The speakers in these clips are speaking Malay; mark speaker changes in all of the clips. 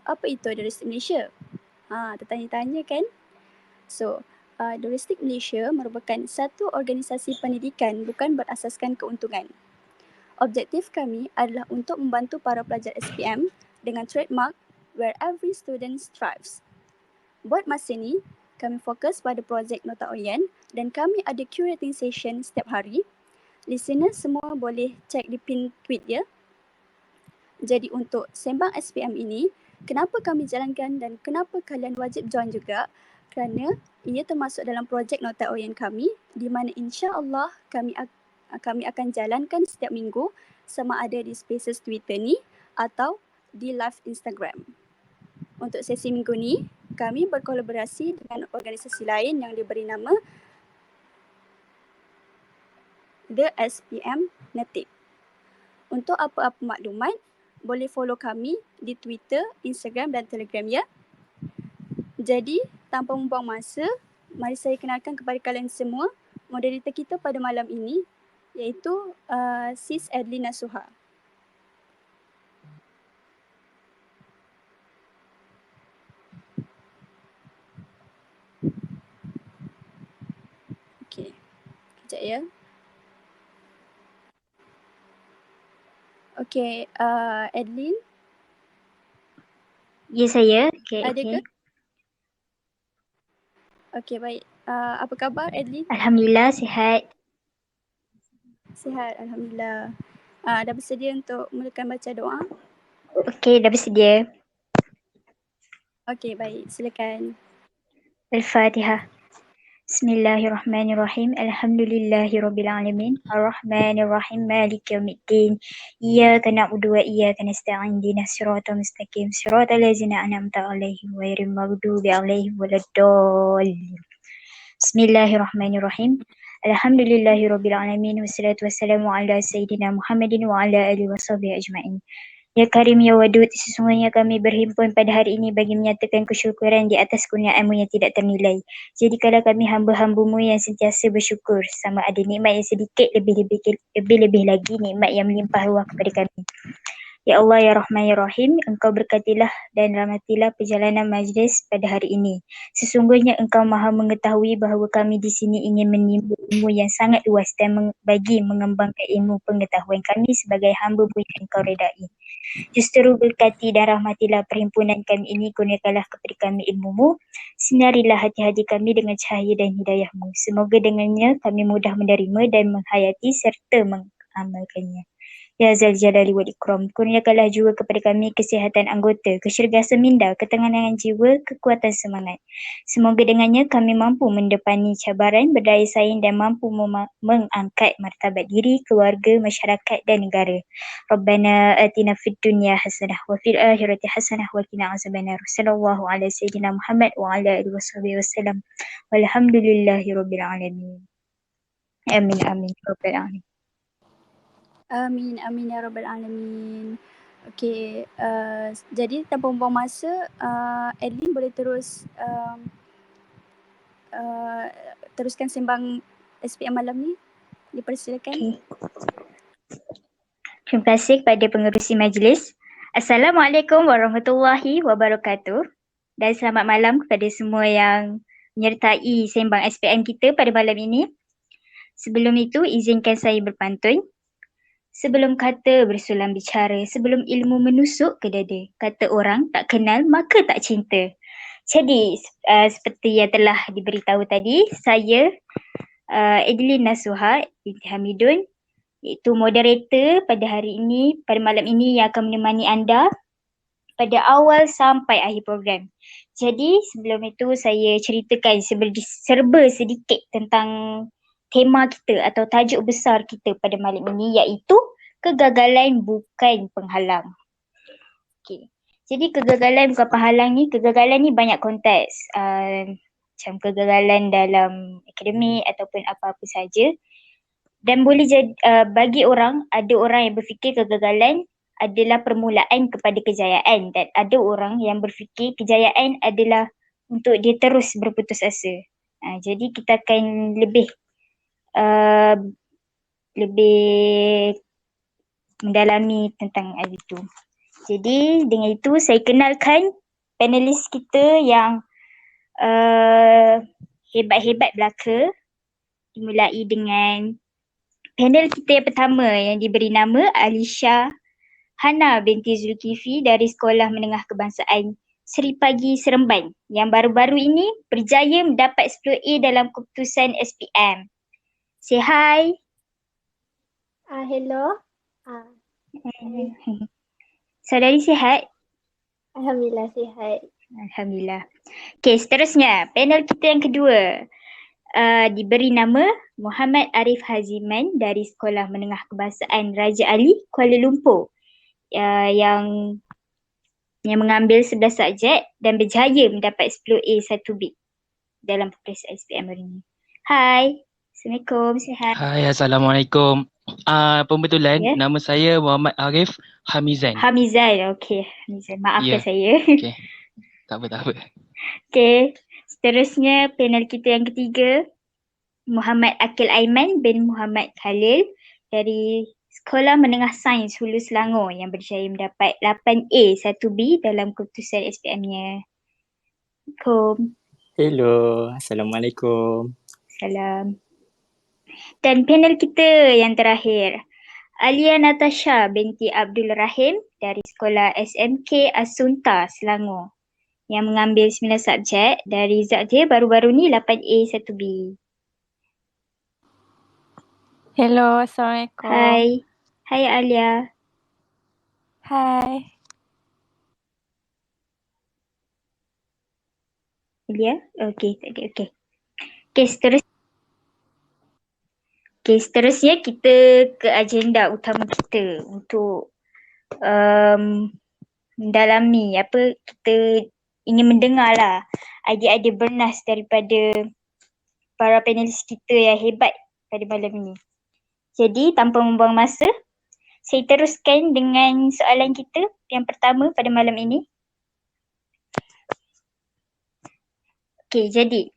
Speaker 1: Apa itu Doristik Malaysia? Tertanya-tanya kan? Doristik Malaysia merupakan satu organisasi pendidikan bukan berasaskan keuntungan. Objektif kami adalah untuk membantu para pelajar SPM dengan trademark Where Every Student Thrives. Buat masa ni, kami fokus pada projek Nota Oyen dan kami ada curating session setiap hari. Listener semua boleh cek di pin tweet dia. Jadi untuk Sembang SPM ini, kenapa kami jalankan dan kenapa kalian wajib join juga? Kerana ia termasuk dalam projek Nota Oyen kami di mana insya-Allah kami akan jalankan setiap minggu sama ada di Spaces Twitter ni atau di live Instagram. Untuk sesi minggu ni, kami berkolaborasi dengan organisasi lain yang diberi nama The SPM Native. Untuk apa-apa maklumat, boleh follow kami di Twitter, Instagram dan Telegram ya. Jadi, tanpa membuang masa, mari saya kenalkan kepada kalian semua moderator kita pada malam ini iaitu Sis Adlin Nasuha. Okey, kejap ya. Okey, Adlin.
Speaker 2: Ya, saya.
Speaker 1: Ada ke? Okey, baik. Apa khabar Adlin?
Speaker 2: Alhamdulillah, sihat.
Speaker 1: Sihat, Alhamdulillah. Dah bersedia untuk mulakan baca doa?
Speaker 2: Okey, dah bersedia.
Speaker 1: Okey, baik. Silakan.
Speaker 2: Al-Fatihah. Bismillahirrahmanirrahim. Alhamdulillahirrabbilalamin. Ar-Rahmanirrahim. Maliki yaumiddin. Iyyaka na'budu wa iyyaka nasta'in. Ihdinas siratal mustaqim. Siratal ladzina an'amta 'alaihim ghairil maghdubi 'alaihim waladdallin. Bismillahirrahmanirrahim. Alhamdulillahirrabbilalamin. Wassalatu wassalamu ala sayyidina Muhammadin wa ala alihi washabihi ajma'in. Ya Karim Ya Wadud, sesungguhnya kami berhimpun pada hari ini bagi menyatakan kesyukuran di atas kurnia-Mu yang tidak ternilai. Jadikanlah kami hamba-hamba-Mu yang sentiasa bersyukur, sama ada nikmat yang sedikit lebih-lebih lagi nikmat yang melimpah ruah kepada kami. Ya Allah, Ya Rahman, Ya Rahim, Engkau berkatilah dan rahmatilah perjalanan majlis pada hari ini. Sesungguhnya Engkau maha mengetahui bahawa kami di sini ingin menimba ilmu yang sangat luas dan bagi mengembangkan ilmu pengetahuan kami sebagai hamba-Mu yang Engkau redai. Justru berkati dan rahmatilah perhimpunan kami ini, kurniakanlah kepada kami ilmu-Mu, sinarilah hati-hati kami dengan cahaya dan hidayah-Mu. Semoga dengannya kami mudah menerima dan menghayati serta mengamalkannya. Ya Zal Jalali wal Ikram, kurniakanlah juga kepada kami kesihatan anggota, kecergasan minda, ketenangan jiwa, kekuatan semangat. Semoga dengannya kami mampu mendepani cabaran, berdaya saing dan mampu mengangkat martabat diri, keluarga, masyarakat dan negara. Rabbana atina fid dunya hasanah wa fil akhirati hasanah wa qina azabannar. Sallallahu ala sayyidina Muhammad wa ala alihi wasallam. Walhamdulillahirabbil alamin. Amin amin rabbil alamin.
Speaker 1: Amin, amin ya rabbal alamin. Okey, jadi tanpa membuang masa, Adlin boleh teruskan sembang SPM malam ni. Dipersilakan.
Speaker 2: Okay. Terima kasih kepada pengerusi majlis. Assalamualaikum warahmatullahi wabarakatuh. Dan selamat malam kepada semua yang menyertai sembang SPM kita pada malam ini. Sebelum itu, izinkan saya berpantun. Sebelum kata bersulam bicara, sebelum ilmu menusuk ke dada, kata orang tak kenal maka tak cinta. Jadi, seperti yang telah diberitahu tadi, saya Adlin Nasuha binti Hamidun, iaitu moderator pada hari ini, pada malam ini yang akan menemani anda pada awal sampai akhir program. Jadi sebelum itu saya ceritakan serba sedikit tentang tema kita atau tajuk besar kita pada malam ini, iaitu kegagalan bukan penghalang. Okay. Jadi kegagalan bukan penghalang ni, kegagalan ni banyak konteks. Macam kegagalan dalam akademik ataupun apa-apa saja. Dan boleh jadi bagi orang, ada orang yang berfikir kegagalan adalah permulaan kepada kejayaan, dan ada orang yang berfikir kejayaan adalah untuk dia terus berputus asa. Jadi kita akan lebih mendalami tentang hal itu. Jadi dengan itu saya kenalkan panelis kita yang hebat-hebat belaka. Dimulai dengan panel kita yang pertama yang diberi nama Alisha Hana binti Zulkifli dari Sekolah Menengah Kebangsaan Seri Pagi Seremban yang baru-baru ini berjaya mendapat 10A dalam keputusan SPM. Say hi.
Speaker 3: Hello.
Speaker 2: Saudari sihat?
Speaker 3: Alhamdulillah sihat.
Speaker 2: Alhamdulillah. Okey, seterusnya panel kita yang kedua diberi nama Muhammad Arif Haziman dari Sekolah Menengah Kebangsaan Raja Ali, Kuala Lumpur yang mengambil 11 subjek dan berjaya mendapat 10A 1B dalam peperiksaan SPM hari ini. Hai. Assalamualaikum, sihat?
Speaker 4: Hai, Assalamualaikum. Pembetulan,
Speaker 2: Ya.
Speaker 4: nama saya Muhammad Arif Hamizan.
Speaker 2: Hamizan, okey. Hamizan, maafkan
Speaker 4: Ya.
Speaker 2: saya.
Speaker 4: Okey. Tak apa.
Speaker 2: Okey, seterusnya panel kita yang ketiga, Muhammad Akil Aiman bin Muhammad Khalil dari Sekolah Menengah Sains Hulu Selangor yang berjaya mendapat 8A 1B dalam keputusan SPM-nya. Assalamualaikum.
Speaker 5: Hello, Assalamualaikum.
Speaker 2: Salam. Dan panel kita yang terakhir, Alia Natasha binti Abdul Rahim dari Sekolah SMK Asunta Selangor yang mengambil 9 subjek dari result dia baru-baru ni 8A 1B.
Speaker 6: Hello, Assalamualaikum.
Speaker 2: Hai. Hai Alia.
Speaker 6: Hai.
Speaker 2: Alia? Okey, tadi okey. Seterusnya kita ke agenda utama kita untuk mendalami apa kita ingin mendengar lah idea-idea bernas daripada para panelis kita yang hebat pada malam ini. Jadi tanpa membuang masa, saya teruskan dengan soalan kita yang pertama pada malam ini. Okey, jadi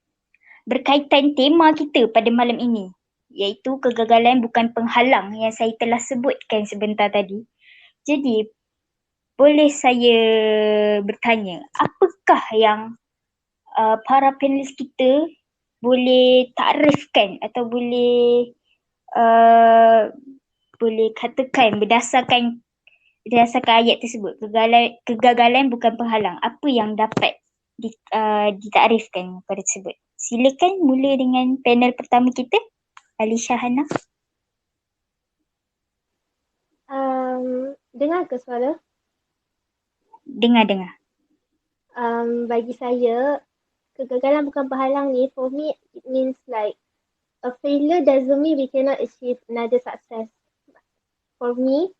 Speaker 2: berkaitan tema kita pada malam ini, iaitu kegagalan bukan penghalang yang saya telah sebutkan sebentar tadi. Jadi, boleh saya bertanya, apakah yang para panelis kita boleh takrifkan atau boleh katakan berdasarkan ayat tersebut, kegagalan bukan penghalang, apa yang dapat ditakrifkan pada tersebut. Silakan mula dengan panel pertama kita, Alisha Hana.
Speaker 3: Dengar ke suara?
Speaker 2: Dengar.
Speaker 3: Bagi saya, kegagalan bukan penghalang ni, for me, it means like a failure doesn't mean we cannot achieve another success. For me,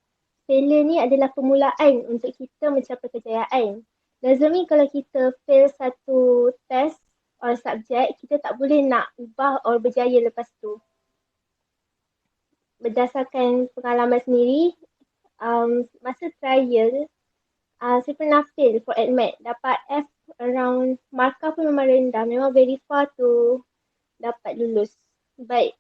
Speaker 3: failure ni adalah permulaan untuk kita mencapai kejayaan. Doesn't mean kalau kita fail satu test or subjek, kita tak boleh nak ubah or berjaya lepas tu. Berdasarkan pengalaman sendiri, masa trial, saya pernah fail for admit. Dapat F around, markah pun memang rendah. Memang very far to dapat lulus. But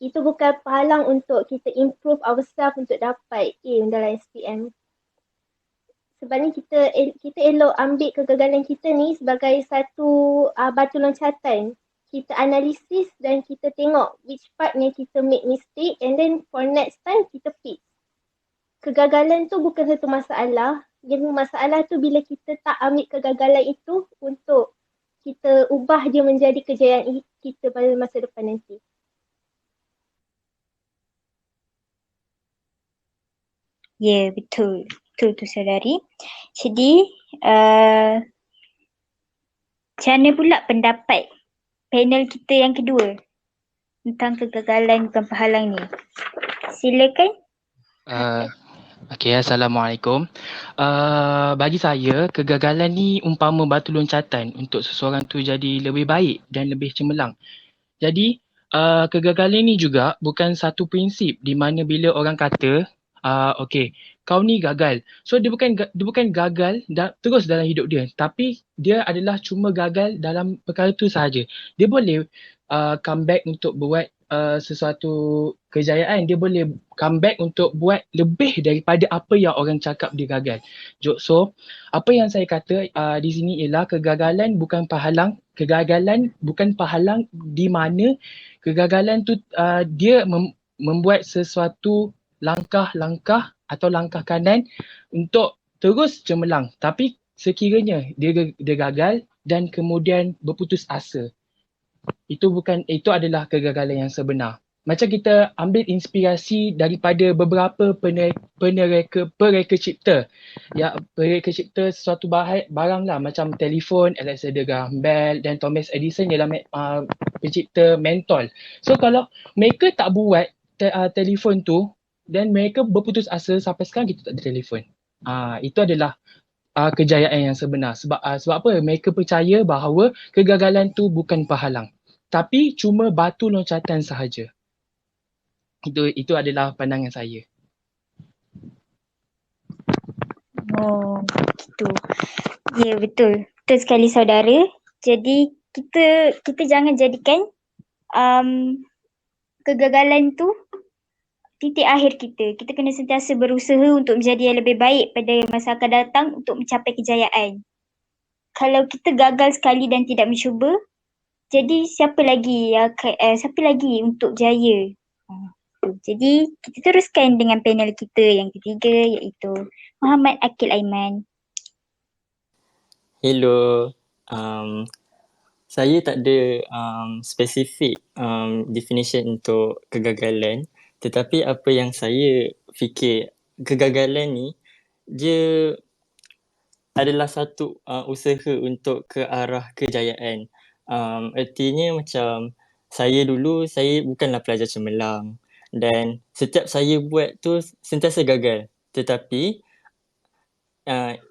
Speaker 3: itu bukan penghalang untuk kita improve ourselves untuk dapat A dalam SPM. Sebabnya kita elok ambil kegagalan kita ni sebagai satu batu loncatan. Kita analisis dan kita tengok which part yang kita make mistake and then for next time kita fix. Kegagalan tu bukan satu masalah. Yang masalah tu bila kita tak ambil kegagalan itu untuk kita ubah dia menjadi kejayaan kita pada masa depan nanti.
Speaker 2: Ya, betul. Betul tu saudari. Jadi, macam mana pula pendapat panel kita yang kedua tentang kegagalan bukan penghalang ni? Silakan.
Speaker 4: Okey, Assalamualaikum. Bagi saya, kegagalan ni umpama batu loncatan untuk seseorang tu jadi lebih baik dan lebih cemerlang. Jadi, kegagalan ni juga bukan satu prinsip di mana bila orang kata, okey, kau ni gagal. So dia bukan gagal terus dalam hidup dia, tapi dia adalah cuma gagal dalam perkara tu sahaja. Dia boleh come back untuk buat sesuatu kejayaan, dia boleh come back untuk buat lebih daripada apa yang orang cakap dia gagal. So, apa yang saya kata di sini ialah kegagalan bukan penghalang di mana kegagalan tu dia membuat sesuatu langkah-langkah atau langkah kanan untuk terus cemerlang. Tapi sekiranya dia gagal dan kemudian berputus asa, itu adalah kegagalan yang sebenar. Macam kita ambil inspirasi daripada beberapa pereka cipta. Ya, pereka cipta sesuatu barang lah, macam telefon, Alexander Graham Bell dan Thomas Edison ialah pencipta mentol. So kalau mereka tak buat telefon tu dan mereka berputus asa, sampai sekarang kita tak ada telefon. Itu adalah kejayaan yang sebenar. Sebab apa? Mereka percaya bahawa kegagalan tu bukan penghalang, tapi cuma batu loncatan sahaja. Itu adalah pandangan saya.
Speaker 2: Oh, gitu. Ya, betul. Betul sekali saudara. Jadi kita jangan jadikan kegagalan tu titik akhir kita. Kita kena sentiasa berusaha untuk menjadi yang lebih baik pada masa akan datang untuk mencapai kejayaan. Kalau kita gagal sekali dan tidak mencuba, jadi siapa lagi untuk jaya? Jadi kita teruskan dengan panel kita yang ketiga, iaitu Muhammad Akil Aiman.
Speaker 5: Hello. Saya tak ada spesifik definition untuk kegagalan, tetapi apa yang saya fikir, kegagalan ni dia adalah satu usaha untuk ke arah kejayaan. Artinya macam saya bukanlah pelajar cemerlang dan setiap saya buat tu sentiasa gagal. Tetapi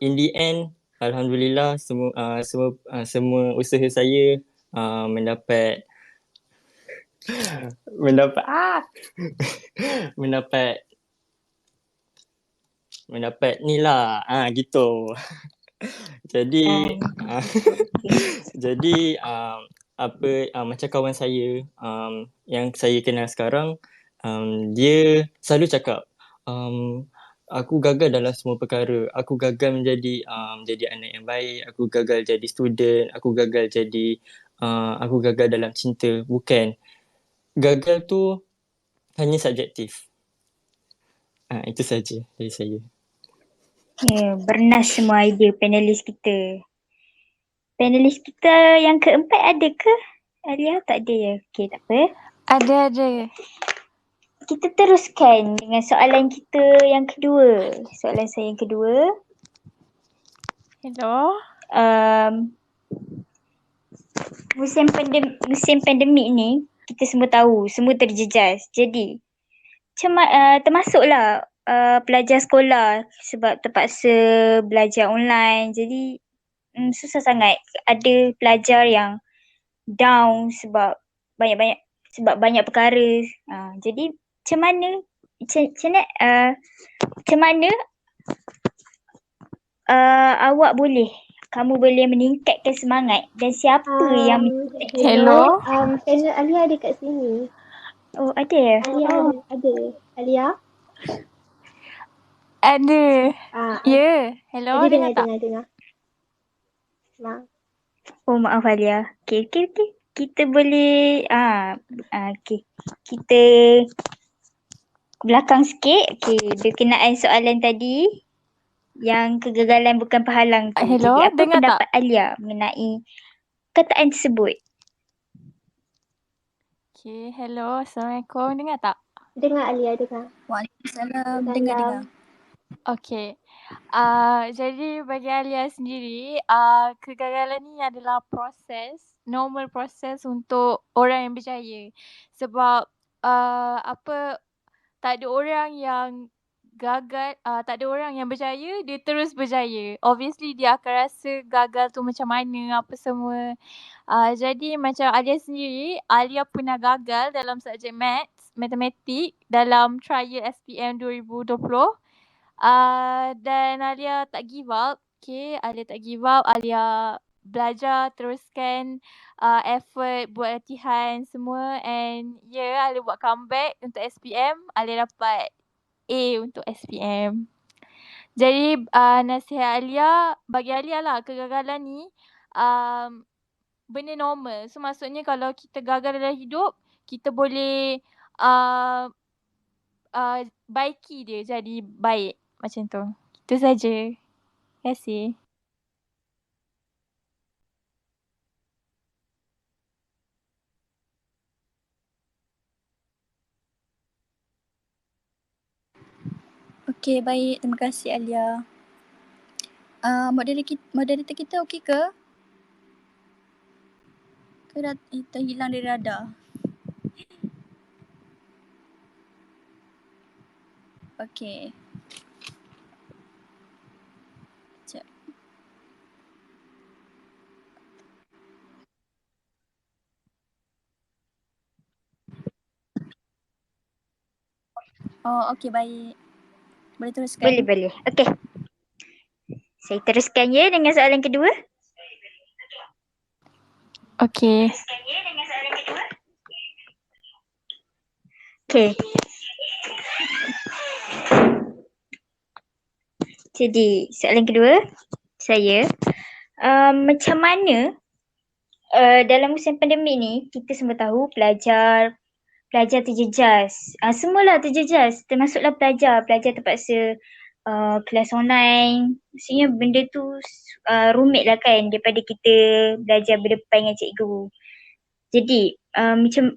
Speaker 5: in the end, alhamdulillah semua usaha saya mendapat ni lah, gitu. Jadi macam kawan saya yang saya kenal sekarang, dia selalu cakap, aku gagal dalam semua perkara. Aku gagal menjadi anak yang baik, aku gagal jadi student, aku gagal dalam cinta. Bukan. Gagal tu hanya subjektif. Itu saja dari saya.
Speaker 2: Ya, bernas semua idea panelis kita. Panelis kita yang keempat ada ke? Alia tak ada ya? Okey, tak apa.
Speaker 6: Ada.
Speaker 2: Kita teruskan dengan soalan kita yang kedua. Soalan saya yang kedua.
Speaker 6: Hello.
Speaker 2: Musim pandemik ni kita semua tahu, semua terjejas. Jadi termasuklah pelajar sekolah sebab terpaksa belajar online. Jadi susah sangat. Ada pelajar yang down sebab banyak perkara. Jadi macam mana kamu boleh meningkatkan semangat dan siapa yang
Speaker 6: Hello.
Speaker 3: Panel Alia ada kat sini.
Speaker 2: Oh, ada ya?
Speaker 3: Ada. Alia?
Speaker 6: Ada. Ya. Hello,
Speaker 3: Ada
Speaker 6: dengar tak?
Speaker 3: dengar.
Speaker 2: Oh, maaf Alia. Okay. Kita boleh kita belakang sikit. Okay, berkenaan soalan tadi yang kegagalan bukan penghalang tu.
Speaker 6: Hello,
Speaker 2: jadi apa
Speaker 6: dengar
Speaker 2: pendapat Alia mengenai kataan tersebut?
Speaker 6: Okay, hello. Assalamualaikum. Dengar tak?
Speaker 3: Dengar Alia, dengar.
Speaker 1: Waalaikumsalam. Dengar.
Speaker 6: Okay. Jadi bagi Alia sendiri, kegagalan ni adalah normal proses untuk orang yang berjaya. Sebab tak ada orang yang gagal, tak ada orang yang berjaya, dia terus berjaya. Obviously dia akan rasa gagal tu macam mana, apa semua. Jadi macam Alia sendiri, Alia pernah gagal dalam subjek matematik dalam trial SPM 2020. Dan Alia tak give up. Okay, Alia tak give up. Alia belajar, teruskan effort, buat latihan semua, and Alia buat comeback untuk SPM. Alia dapat A untuk SPM. Jadi nasihat Alia, bagi Alia lah, kegagalan ni benda normal. So maksudnya kalau kita gagal dalam hidup, kita boleh baiki dia jadi baik. Macam tu. Itu saja. Terima kasih.
Speaker 1: Okey, baik. Terima kasih Alia. Moderator kita okey ke? Ke dah terhilang dari radar? Okey. Sekejap. Oh, okey, baik. Boleh teruskan?
Speaker 2: Boleh. Okey. Saya teruskan ya dengan soalan kedua.
Speaker 6: Okay.
Speaker 2: Okey. Jadi soalan kedua saya, macam mana dalam musim pandemik ni kita semua tahu pelajar terjejas. Semualah terjejas, termasuklah pelajar terpaksa kelas online. Maksudnya benda tu rumit lah kan daripada kita belajar berdepan dengan cikgu. Jadi macam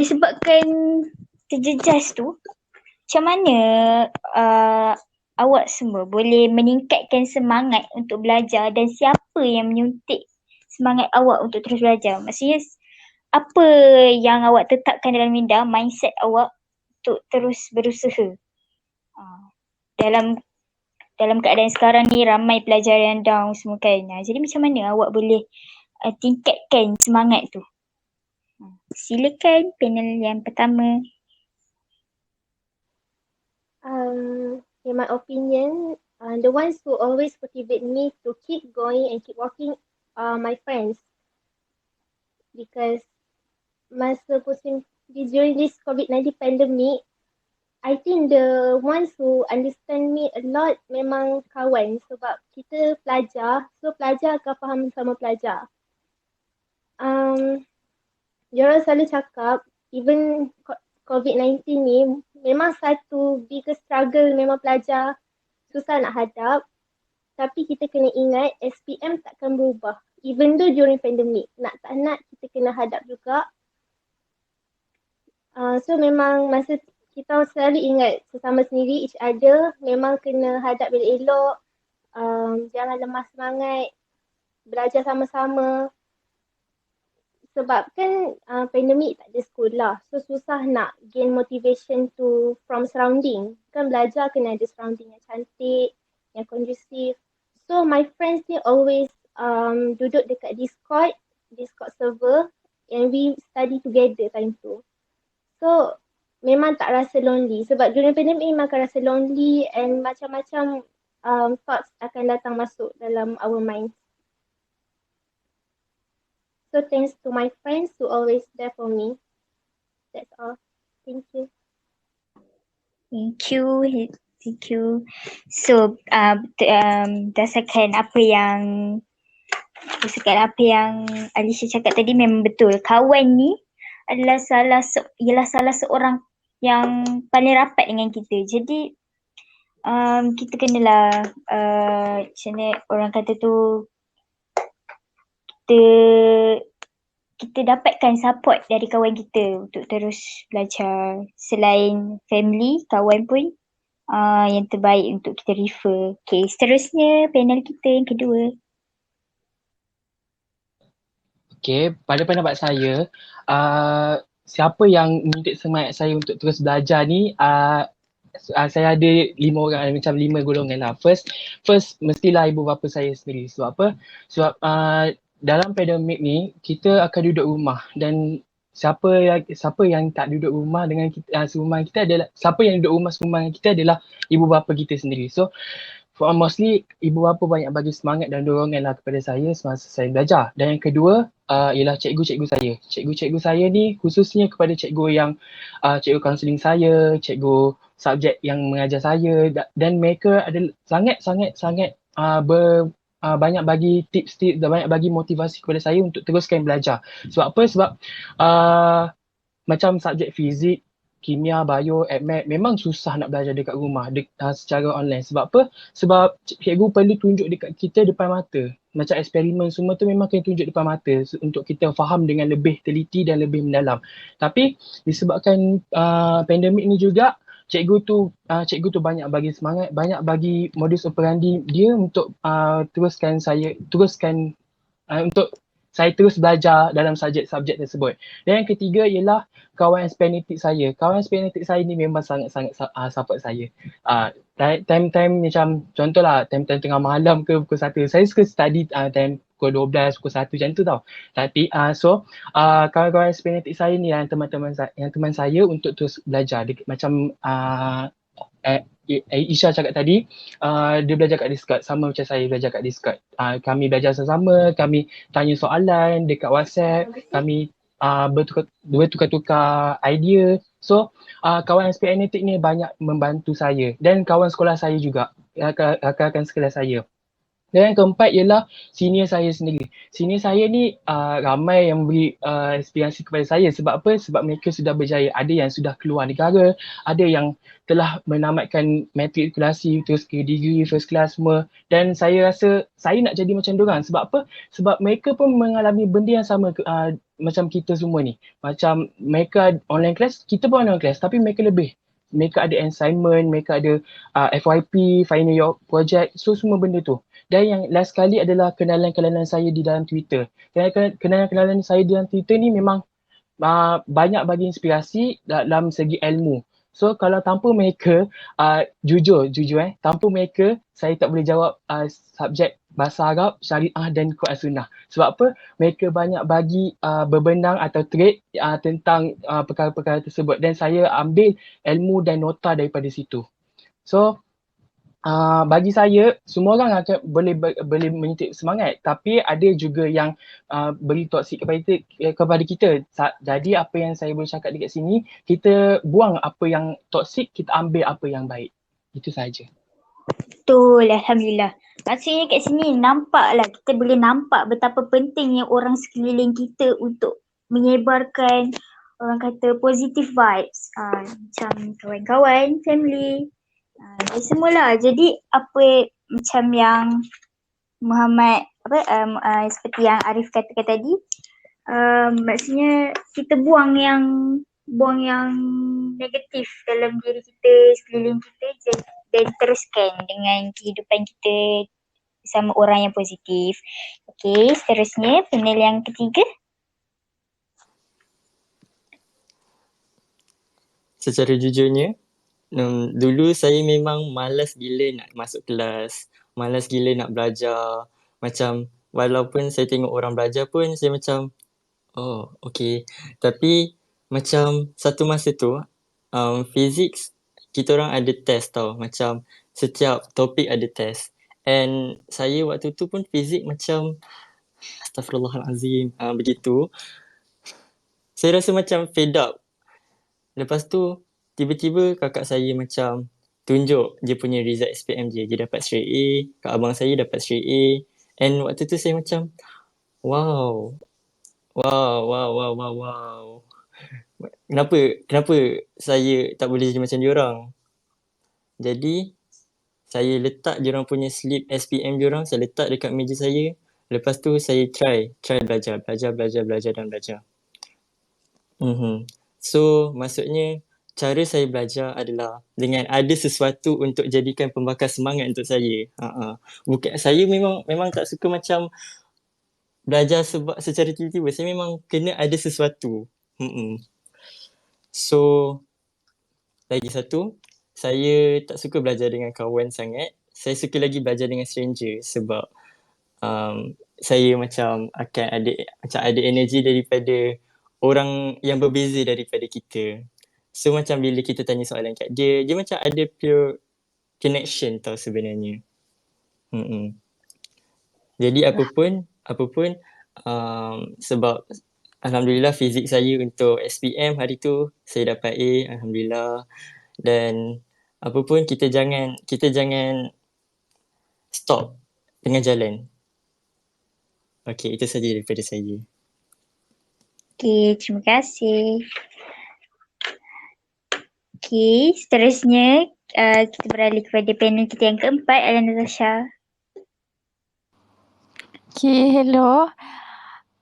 Speaker 2: disebabkan terjejas tu, macam mana awak semua boleh meningkatkan semangat untuk belajar dan siapa yang menyuntik semangat awak untuk terus belajar? Maksudnya apa yang awak tetapkan dalam minda, mindset awak untuk terus berusaha? Dalam keadaan sekarang ni ramai pelajar yang down semua kan. Jadi macam mana awak boleh tingkatkan semangat tu? Silakan panel yang pertama.
Speaker 3: In my opinion, the ones who always motivate me to keep going and keep working are my friends. Because during this COVID-19 pandemic, I think the ones who understand me a lot memang kawan, sebab kita pelajar, so pelajar akan faham sama pelajar. Diorang selalu cakap, even COVID-19 ni memang satu biggest struggle, memang pelajar susah nak hadap. Tapi kita kena ingat SPM takkan berubah. Even though during pandemic, nak tak nak kita kena hadap juga. So memang masa kita selalu ingat sesama sendiri, each other, memang kena hadap elok-elok. Jangan lemah semangat, belajar sama-sama. Sebab kan pandemik tak ada sekolah, so susah nak gain motivation from surrounding. Kan belajar kena ada surrounding yang cantik, yang kondusif. So my friends ni always duduk dekat Discord server, and we study together time tu. So memang tak rasa lonely, sebab during pandemik memang akan rasa lonely and macam-macam thoughts akan datang masuk dalam our minds. So thanks to my friends who always there for me. That's all. Thank you.
Speaker 2: Thank you. So berdasarkan apa yang Alisha cakap tadi, memang betul. Kawan ni adalah salah seorang yang paling rapat dengan kita. Jadi kita kenalah macam mana orang kata tu, kita dapatkan support dari kawan kita untuk terus belajar. Selain family, kawan pun yang terbaik untuk kita refer. Okay, seterusnya panel kita yang kedua.
Speaker 4: Okay, pada pendapat saya, siapa yang menyuntik semangat saya untuk terus belajar ni, saya ada 5 orang, macam 5 golongan lah. First mestilah ibu bapa saya sendiri. Sebab apa? Sebab dalam pandemik ni kita akan duduk rumah, dan siapa yang tak duduk rumah dengan kita, serumah kita adalah, siapa yang duduk rumah serumah dengan kita adalah ibu bapa kita sendiri. So mostly ibu bapa banyak bagi semangat dan dorongan lah kepada saya semasa saya belajar. Dan yang kedua ialah cikgu-cikgu saya. Cikgu-cikgu saya ni khususnya kepada cikgu yang cikgu kaunseling saya, cikgu subjek yang mengajar saya, dan mereka ada sangat-sangat banyak bagi tips-tips dan banyak bagi motivasi kepada saya untuk teruskan belajar. Sebab apa? Sebab macam subjek fizik, kimia, bio, admat memang susah nak belajar dekat rumah secara online. Sebab apa? Sebab cikgu perlu tunjuk dekat kita depan mata. Macam eksperimen semua tu memang kena tunjuk depan mata untuk kita faham dengan lebih teliti dan lebih mendalam. Tapi disebabkan pandemik ni juga, cikgu tu banyak bagi semangat, banyak bagi modus operandi dia untuk untuk saya terus belajar dalam subjek-subjek tersebut. Dan yang ketiga ialah kawan spenetik saya. Kawan spenetik saya ni memang sangat-sangat support saya. Time-time macam contohlah time-time tengah malam ke pukul 1. Saya suka study time pukul 12, pukul 1 macam tu tau. Tapi kawan-kawan spenetik saya ni yang teman saya untuk terus belajar. Macam Isha cakap tadi, dia belajar kat Discord sama macam saya belajar kat Discord. Kami belajar sama-sama, kami tanya soalan dekat WhatsApp, kami bertukar-tukar idea. So kawan SPNetik ni banyak membantu saya dan kawan sekolah saya juga, rakan-rakan sekelas saya. Dan yang keempat ialah senior saya sendiri. Senior saya ni ramai yang beri inspirasi kepada saya. Sebab apa? Sebab mereka sudah berjaya. Ada yang sudah keluar negara, ada yang telah menamatkan matrikulasi terus ke degree first class semua. Dan saya rasa saya nak jadi macam diorang. Sebab apa? Sebab mereka pun mengalami benda yang sama macam kita semua ni. Macam mereka online class, kita pun online class tapi mereka lebih. Mereka ada assignment, mereka ada FYP, final year project, so semua benda tu. Dan yang last kali adalah kenalan-kenalan saya di dalam Twitter. Kenalan-kenalan saya di dalam Twitter ni memang banyak bagi inspirasi dalam segi ilmu. So kalau tanpa mereka, jujur tanpa mereka saya tak boleh jawab subjek bahasa Arab, syariah dan Quran Sunnah. Sebab apa? Mereka banyak bagi berbenang atau trade tentang perkara-perkara tersebut dan saya ambil ilmu dan nota daripada situ. So bagi saya, semua orang akan boleh menyuntik semangat, tapi ada juga yang beri toksik kepada kita. Jadi apa yang saya boleh cakap dekat sini, kita buang apa yang toksik, kita ambil apa yang baik. Itu saja.
Speaker 2: Betul, Alhamdulillah. Maksudnya kat sini nampaklah, kita boleh nampak betapa pentingnya orang sekeliling kita untuk menyebarkan orang kata positive vibes. Macam kawan-kawan, family, semualah. Jadi apa macam yang Muhammad seperti yang Arif katakan tadi, maksudnya kita buang yang negatif dalam diri kita, sekeliling kita dan teruskan dengan kehidupan kita bersama orang yang positif. Okey, seterusnya panel yang ketiga.
Speaker 5: Secara jujurnya, dulu saya memang malas gila nak masuk kelas, malas gila nak belajar. Macam walaupun saya tengok orang belajar pun saya macam, oh okay. Tapi macam satu masa tu, physics kita orang ada test tau. Macam setiap topik ada test. And saya waktu tu pun fizik macam Astaghfirullahalazim, begitu. Saya rasa macam fed up. Lepas tu tiba-tiba kakak saya macam tunjuk dia punya result SPM dia. Dia dapat straight A, kak abang saya dapat straight A. And waktu tu saya macam wow. Kenapa saya tak boleh jadi macam diorang? Jadi saya letak diorang punya slip SPM diorang, saya letak dekat meja saya. Lepas tu saya try belajar. So maksudnya cara saya belajar adalah dengan ada sesuatu untuk jadikan pembakar semangat untuk saya. Bukan, saya memang tak suka macam belajar sebab secara tiba-tiba. Saya memang kena ada sesuatu. So lagi satu, saya tak suka belajar dengan kawan sangat. Saya suka lagi belajar dengan stranger sebab saya macam akan ada energi daripada orang yang berbeza daripada kita. So macam bila kita tanya soalan kat dia macam ada pure connection tau sebenarnya. Jadi apa pun sebab alhamdulillah fizik saya untuk SPM hari tu saya dapat A, alhamdulillah. Dan apa pun kita jangan stop tengah jalan. Okey, itu saja daripada saya.
Speaker 2: Okey, terima kasih. Okey, seterusnya kita beralih kepada panel kita yang keempat, Natasha.
Speaker 6: Okay, hello.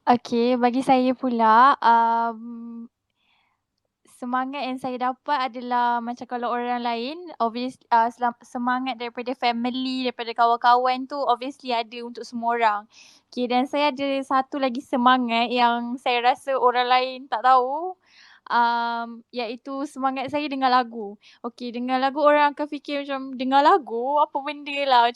Speaker 6: Okay, bagi saya pula, semangat yang saya dapat adalah macam kalau orang lain, semangat daripada family, daripada kawan-kawan tu obviously ada untuk semua orang. Okay, dan saya ada satu lagi semangat yang saya rasa orang lain tak tahu. Iaitu semangat saya dengar lagu. Okay, dengar lagu orang akan fikir macam dengar lagu apa benda lah,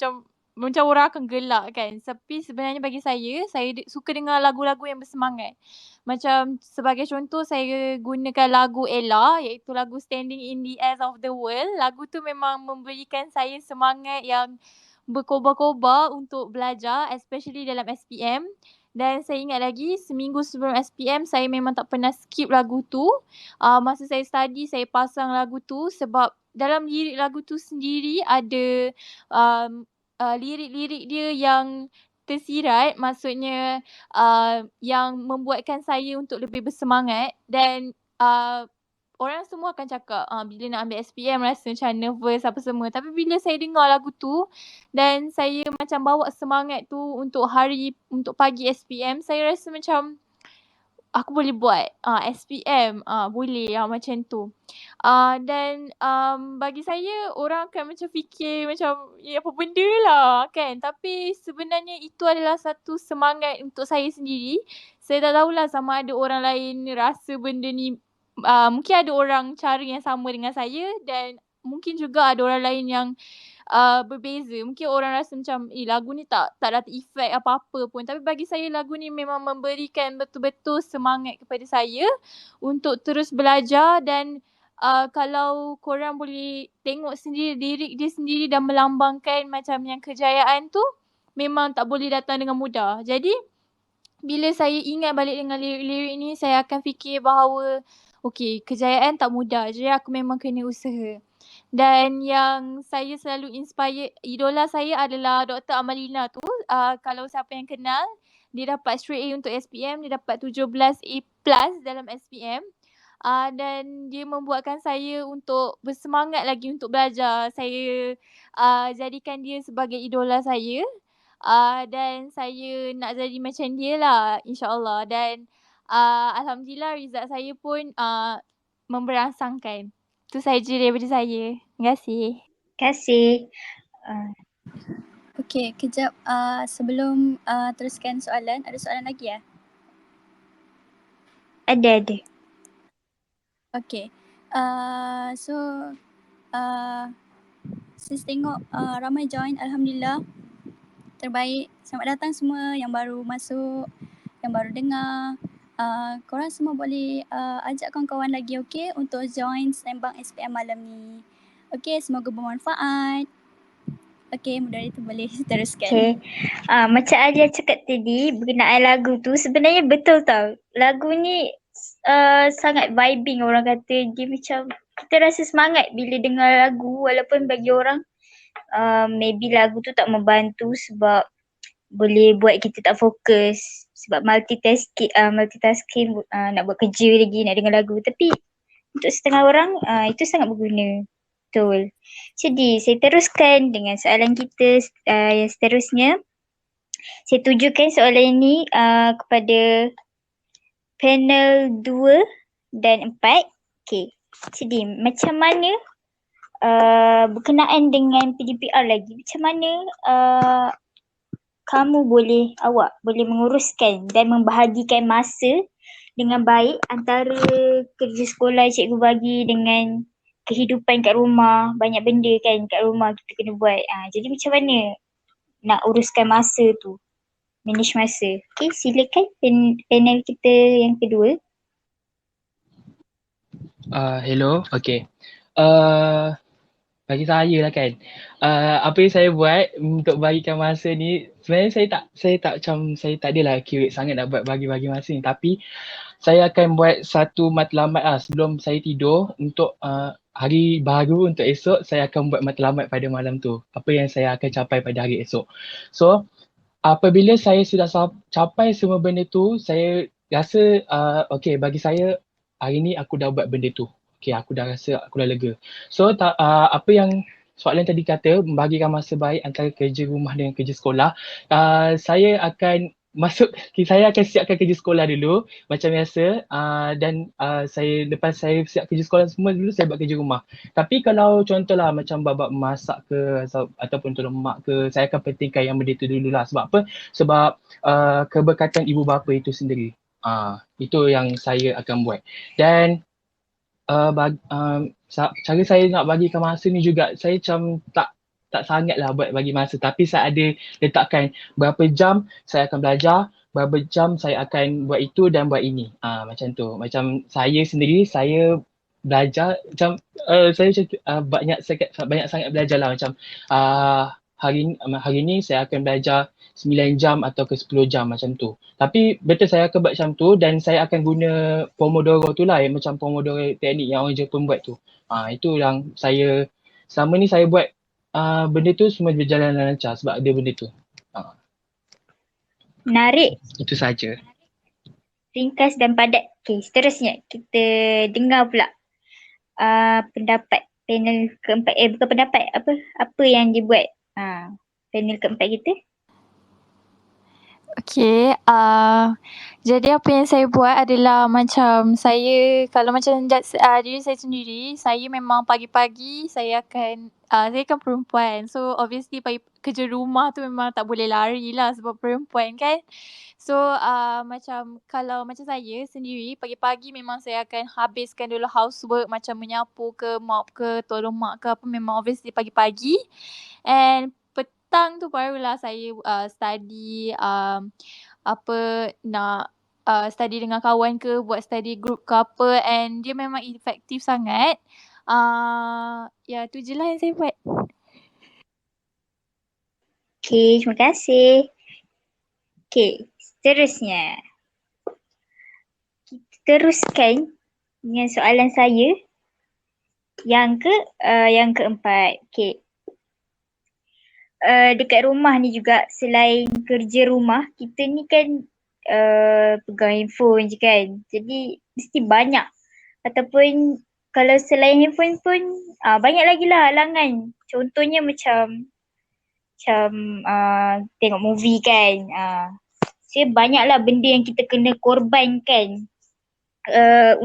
Speaker 6: macam orang akan gelak kan. Tapi sebenarnya bagi saya suka dengar lagu-lagu yang bersemangat. Macam sebagai contoh saya gunakan lagu Ella iaitu lagu Standing in the Edge of the World. Lagu tu memang memberikan saya semangat yang berkobar-kobar untuk belajar, especially dalam SPM. Dan saya ingat lagi seminggu sebelum SPM saya memang tak pernah skip lagu tu. Masa saya study saya pasang lagu tu sebab dalam lirik lagu tu sendiri ada lirik-lirik dia yang tersirat, maksudnya yang membuatkan saya untuk lebih bersemangat. Dan orang semua akan cakap bila nak ambil SPM rasa macam nervous apa semua. Tapi bila saya dengar lagu tu dan saya macam bawa semangat tu untuk pagi SPM, saya rasa macam aku boleh buat SPM, boleh macam tu. Dan bagi saya orang akan macam fikir macam apa benda lah kan. Tapi sebenarnya itu adalah satu semangat untuk saya sendiri. Saya tak tahulah sama ada orang lain rasa benda ni, mungkin ada orang cara yang sama dengan saya dan mungkin juga ada orang lain yang berbeza. Mungkin orang rasa macam lagu ni tak ada efek apa-apa pun. Tapi bagi saya lagu ni memang memberikan betul-betul semangat kepada saya untuk terus belajar. Dan kalau korang boleh tengok sendiri lirik dia sendiri dan melambangkan macam yang kejayaan tu memang tak boleh datang dengan mudah. Jadi bila saya ingat balik dengan lirik-lirik ni saya akan fikir bahawa okey, kejayaan tak mudah. Jadi aku memang kena usaha. Dan yang saya selalu inspire, idola saya adalah Dr. Amalina tu. Kalau siapa yang kenal, dia dapat straight A untuk SPM, dia dapat 17 A+ dalam SPM. Dan dia membuatkan saya untuk bersemangat lagi untuk belajar. Saya jadikan dia sebagai idola saya. Dan saya nak jadi macam dia lah, insyaAllah. Dan alhamdulillah result saya pun memberangsangkan. Itu saja daripada saya. Terima kasih.
Speaker 2: Terima kasih.
Speaker 1: Okey, kejap. Sebelum teruskan soalan, ada soalan lagi ya?
Speaker 2: Ada.
Speaker 1: Okey. So, sis tengok ramai join. Alhamdulillah. Terbaik. Selamat datang semua yang baru masuk, yang baru dengar. Korang semua boleh ajak kawan-kawan lagi untuk join sembang SPM malam ni. Semoga bermanfaat. Moderator boleh teruskan.
Speaker 2: Macam Alia cakap tadi berkenaan lagu tu sebenarnya betul tau. Lagu ni sangat vibing, orang kata dia macam kita rasa semangat bila dengar lagu walaupun bagi orang maybe lagu tu tak membantu sebab boleh buat kita tak fokus sebab multitasking nak buat kerja lagi nak dengar lagu, tapi untuk setengah orang itu sangat berguna. Betul. Jadi saya teruskan dengan soalan kita yang seterusnya. Saya tujukan soalan ini kepada panel 2 dan 4. Jadi macam mana berkenaan dengan PDPR lagi, macam mana awak boleh menguruskan dan membahagikan masa dengan baik antara kerja sekolah cikgu bagi dengan kehidupan kat rumah. Banyak benda kan kat rumah kita kena buat. Jadi macam mana nak uruskan masa tu, manage masa. Silakan panel kita yang kedua.
Speaker 4: Hello, okay. bagi saya lah kan, apa yang saya buat untuk bagikan masa ni, sebenarnya saya tak adalah accurate sangat nak buat bagi-bagi masa ni, tapi saya akan buat satu matlamat lah sebelum saya tidur untuk hari baru untuk esok. Saya akan buat matlamat pada malam tu, apa yang saya akan capai pada hari esok. So apabila saya sudah capai semua benda tu, saya rasa okay, bagi saya hari ni aku dah buat benda tu. Okay, aku dah rasa aku dah lega. So apa yang soalan tadi kata, membagikan masa baik antara kerja rumah dengan kerja sekolah, saya akan saya akan siapkan kerja sekolah dulu macam biasa, dan lepas saya siap kerja sekolah semua dulu, saya buat kerja rumah. Tapi kalau contohlah macam bab masak ke ataupun tolong mak ke, saya akan pentingkan yang benda tu dululah. Sebab apa? Sebab keberkatan ibu bapa itu sendiri. Itu yang saya akan buat. Dan cara saya nak bagikan masa ni juga, saya macam tak sangat lah buat bagi masa, tapi saya ada letakkan berapa jam saya akan belajar, berapa jam saya akan buat itu dan buat ini. Macam tu. Macam saya sendiri, saya belajar macam saya macam banyak sangat belajar lah. Macam hari ni saya akan belajar 9 jam atau ke 10 jam macam tu. Tapi betul saya akan buat macam tu, dan saya akan guna Pomodoro tu lah, yang macam Pomodoro teknik yang orang Jepun buat tu. Itu yang saya selama ni saya buat, benda tu semua berjalan lancar sebab ada benda tu.
Speaker 2: Menarik,
Speaker 4: Itu saja.
Speaker 2: ringkas dan padat. Okay, seterusnya kita dengar pula pendapat panel keempat. Bukan pendapat, apa yang dibuat panel keempat kita.
Speaker 6: Okay, jadi apa yang saya buat adalah macam saya, kalau macam diri saya sendiri, saya memang pagi-pagi saya kan perempuan. So obviously kerja rumah tu memang tak boleh lari lah sebab perempuan kan. So macam kalau macam saya sendiri, pagi-pagi memang saya akan habiskan dulu housework, macam menyapu ke, mop ke, tolong mak ke apa, memang obviously pagi-pagi. And petang tu barulah saya study study dengan kawan ke, buat study group ke apa, and dia memang efektif sangat. Ya, tu je lah yang saya buat.
Speaker 2: Okay, terima kasih. Okay, seterusnya kita teruskan dengan soalan saya yang keempat. Okay. Dekat rumah ni juga, selain kerja rumah, kita ni kan pegang handphone je kan. Jadi mesti banyak, ataupun kalau selain handphone pun banyak lagi lah halangan. Contohnya macam tengok movie kan. So banyaklah benda yang kita kena korbankan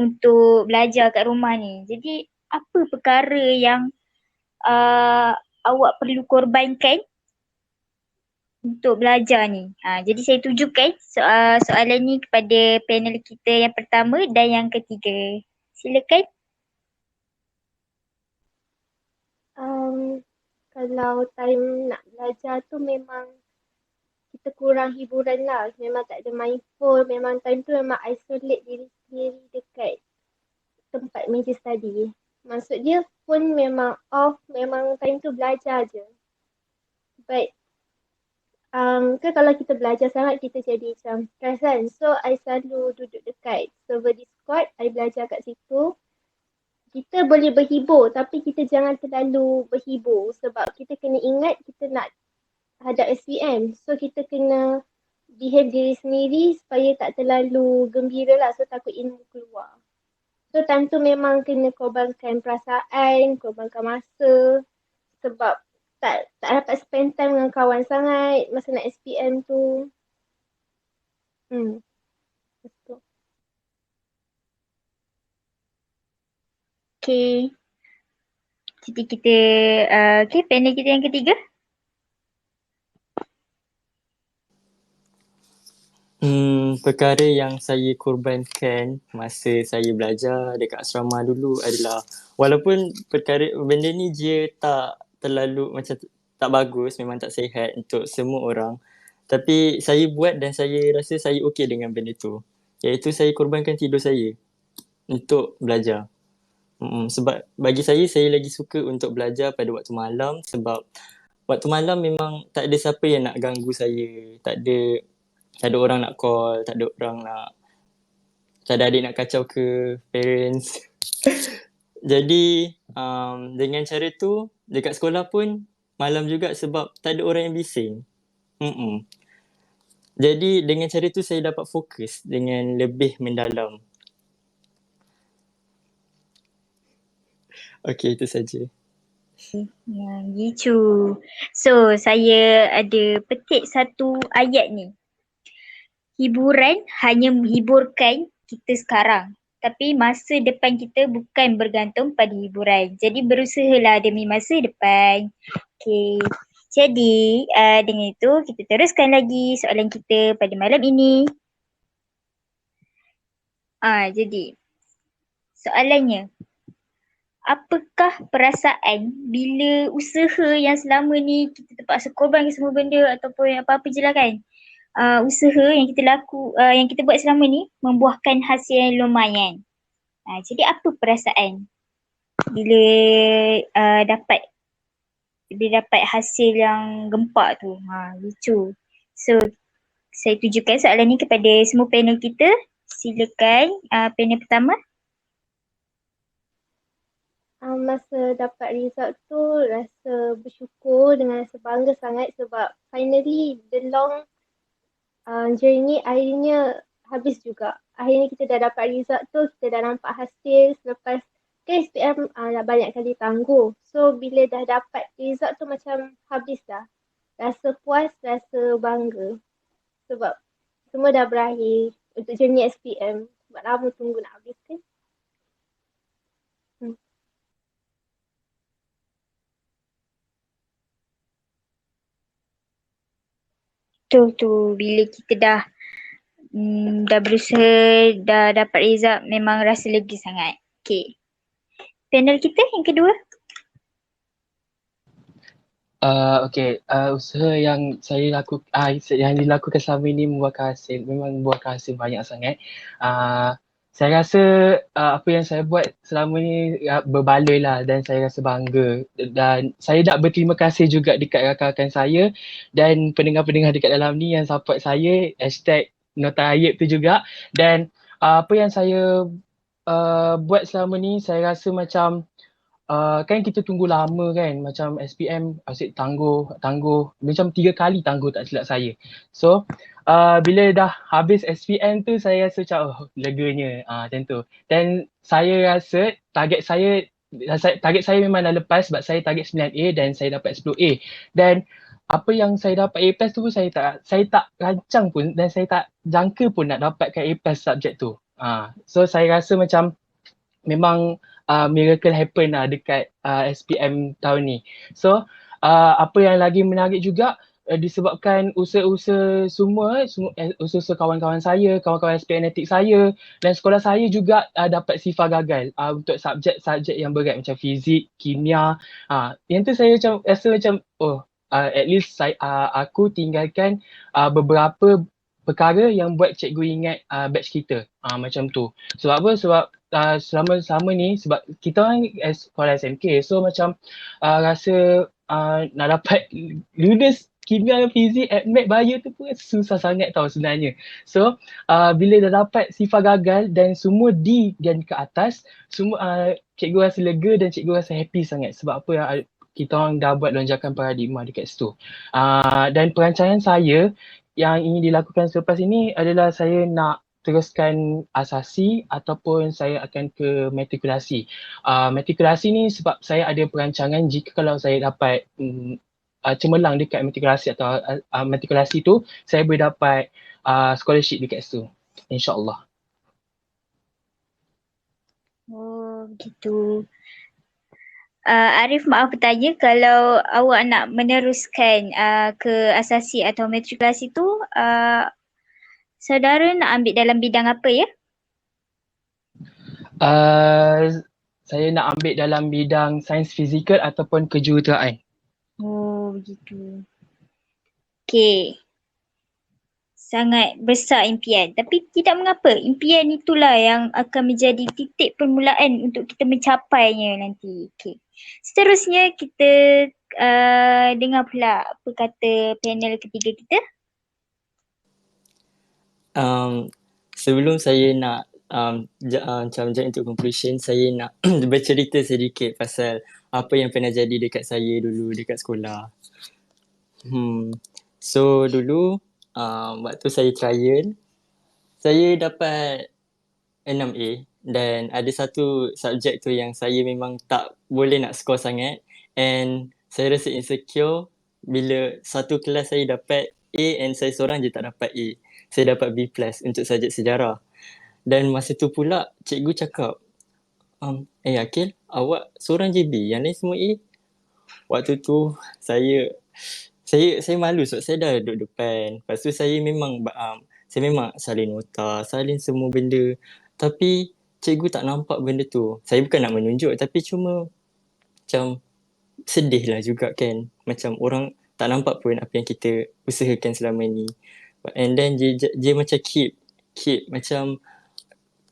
Speaker 2: untuk belajar kat rumah ni. Jadi apa perkara yang awak perlu korbankan untuk belajar ni? Jadi saya tujukan soalan ni kepada panel kita yang pertama dan yang ketiga. Silakan.
Speaker 3: Kalau time nak belajar tu memang kita kurang hiburan lah. Memang tak ada main phone. Memang time tu memang isolate diri sendiri dekat tempat meja study. Maksud dia phone memang off. Memang time tu belajar je. But kan kalau kita belajar sangat, kita jadi macam stress kan. So I selalu duduk dekat server Discord. I belajar kat situ. Kita boleh berhibur, tapi kita jangan terlalu berhibur sebab kita kena ingat kita nak hadap SPM. So kita kena behave diri sendiri supaya tak terlalu gembira lah, so takut ilmu keluar. So time tu memang kena korbankan perasaan, korbankan masa sebab tak dapat spend time dengan kawan sangat masa nak SPM tu. Betul.
Speaker 2: Okay. Jadi kita, panel kita yang ketiga.
Speaker 5: Perkara yang saya korbankan masa saya belajar dekat asrama dulu adalah, walaupun benda ni dia tak terlalu macam tak bagus, memang tak sihat untuk semua orang, tapi saya buat dan saya rasa saya okey dengan benda tu, iaitu saya korbankan tidur saya untuk belajar. Sebab bagi saya lagi suka untuk belajar pada waktu malam sebab waktu malam memang tak ada siapa yang nak ganggu saya. Tak ada orang nak call, tak ada adik nak kacau ke parents. Jadi dengan cara tu dekat sekolah pun malam juga sebab tak ada orang yang bising. Jadi dengan cara tu saya dapat fokus dengan lebih mendalam. Okey, itu saja.
Speaker 2: Ya, gitu. So, saya ada petik satu ayat ni. Hiburan hanya menghiburkan kita sekarang. Tapi masa depan kita bukan bergantung pada hiburan. Jadi berusahalah demi masa depan. Okay. Jadi dengan itu kita teruskan lagi soalan kita pada malam ini. Jadi soalannya. Apakah perasaan bila usaha yang selama ni kita terpaksa korban ke semua benda ataupun apa-apa je lah kan. Usaha yang kita buat selama ni membuahkan hasil yang lumayan. Jadi apa perasaan bila dapat hasil yang gempak tu? Lucu. So saya tujukan soalan ni kepada semua panel kita. Silakan panel pertama.
Speaker 3: Masa dapat result tu rasa bersyukur dengan rasa bangga sangat sebab finally the long journey akhirnya habis juga. Akhirnya kita dah dapat result tu, kita dah nampak hasil selepas SPM dah banyak kali tangguh. So bila dah dapat result tu macam habis dah. Rasa puas, rasa bangga sebab semua dah berakhir untuk journey SPM sebab lama tunggu nak habis kan.
Speaker 2: Tu bila kita dah berusaha, dah dapat result, memang rasa lega sangat. Okay. Panel kita yang kedua.
Speaker 4: Usaha yang saya yang dilakukan selama ini membuahkan hasil, memang membuahkan hasil banyak sangat. Saya rasa apa yang saya buat selama ni berbaloi lah dan saya rasa bangga. Dan saya nak berterima kasih juga dekat rakan-rakan saya dan pendengar-pendengar dekat dalam ni yang support saya, #NotaAyib tu juga. Dan apa yang saya buat selama ni, saya rasa macam kan kita tunggu lama kan, macam SPM asyik tangguh macam 3 kali tangguh tak silap saya. So bila dah habis SPM tu saya rasa macam leganya macam tu. Dan saya rasa target saya memang dah lepas sebab saya target 9A dan saya dapat 10A. Dan apa yang saya dapat A+ tu pun saya tak rancang pun dan saya tak jangka pun nak dapatkan A+ subjek tu. So saya rasa macam memang miracle happen lah dekat SPM tahun ni. So apa yang lagi menarik juga disebabkan usaha-usaha usaha kawan-kawan saya, kawan-kawan SPM Etik saya dan sekolah saya juga dapat sifar gagal untuk subjek-subjek yang berat macam fizik, kimia. Yang tu saya macam rasa macam at least aku tinggalkan beberapa perkara yang buat cikgu ingat batch kita. Macam tu. Sebab apa? Sebab selama ni sebab kita orang sekolah SMK, so macam rasa nak dapat lulus kimia, fizik, admat, bio tu pun susah sangat tau sebenarnya. So bila dah dapat sifar gagal dan semua D dan ke atas, semua cikgu rasa lega dan cikgu rasa happy sangat sebab apa kita orang dah buat lonjakan paradigma dekat situ. Dan perancangan saya yang ingin dilakukan selepas ini adalah saya nak teruskan asasi ataupun saya akan ke matrikulasi. Matrikulasi ni sebab saya ada perancangan jika kalau saya dapat cemerlang dekat matrikulasi atau matrikulasi tu, saya boleh dapat scholarship dekat situ. InsyaAllah.
Speaker 2: Oh, begitu. Arif, maaf bertanya, kalau awak nak meneruskan ke asasi atau matrikulasi tu, saudara nak ambil dalam bidang apa ya?
Speaker 4: Saya nak ambil dalam bidang sains fizikal ataupun kejuruteraan.
Speaker 2: Oh, begitu. Okay. sangat besar impian. Tapi tidak mengapa, impian itulah yang akan menjadi titik permulaan untuk kita mencapainya nanti. Okay. Seterusnya kita dengar pula apa kata panel ketiga kita.
Speaker 5: Sebelum saya nak macam jump into conclusion, saya nak bercerita sedikit pasal apa yang pernah jadi dekat saya dulu dekat sekolah. So dulu waktu saya trial, saya dapat 6A dan ada satu subjek tu yang saya memang tak boleh nak score sangat and saya rasa insecure bila satu kelas saya dapat A and saya seorang je tak dapat A. Saya dapat B+ untuk subjek sejarah. Dan masa tu pula cikgu cakap, Akil, awak seorang je B, yang lain semua A. Waktu tu saya malu sebab saya dah duduk depan. Lepas tu saya memang salin nota, salin semua benda. Tapi cikgu tak nampak benda tu. Saya bukan nak menunjuk tapi cuma macam sedih lah juga kan. Macam orang tak nampak pun apa yang kita usahakan selama ni. And then dia macam keep macam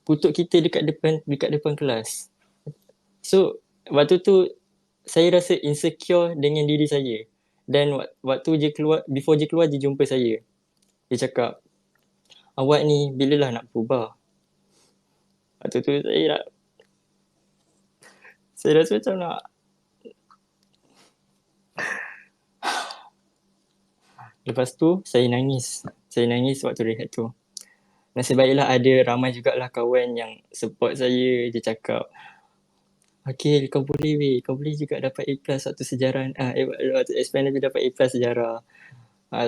Speaker 5: kutuk kita dekat depan kelas. So waktu tu saya rasa insecure dengan diri saya. Dan waktu before dia keluar dia jumpa saya. Dia cakap, awak ni bilalah nak berubah? Waktu tu saya rasa macam nak lepas tu saya nangis waktu rehat tu. Nasib baiklah ada ramai jugalah kawan yang support saya. Dia cakap, Akil, kau boleh juga dapat A+ waktu sejarah waktu SPM dia dapat A+ sejarah.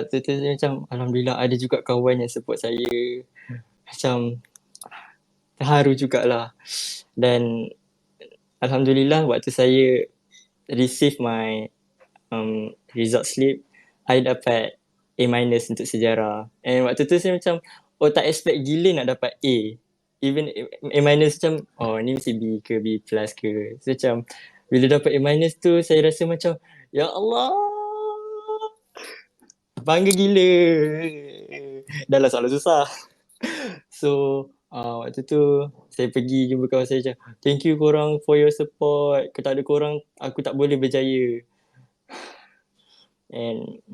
Speaker 5: Tu saya macam alhamdulillah ada juga kawan yang support saya. Macam terharu jugalah. Dan alhamdulillah waktu saya receive my result slip, I dapat A- untuk sejarah. And waktu tu saya macam tak expect gila nak dapat A. Even A- macam ni mesti B ke B+ ke. So macam bila dapat A- tu saya rasa macam ya Allah, bangga gila. Dah lah soalan susah. So waktu tu saya pergi jumpa kawan saya macam, thank you korang for your support. Kalau tak ada korang aku tak boleh berjaya. And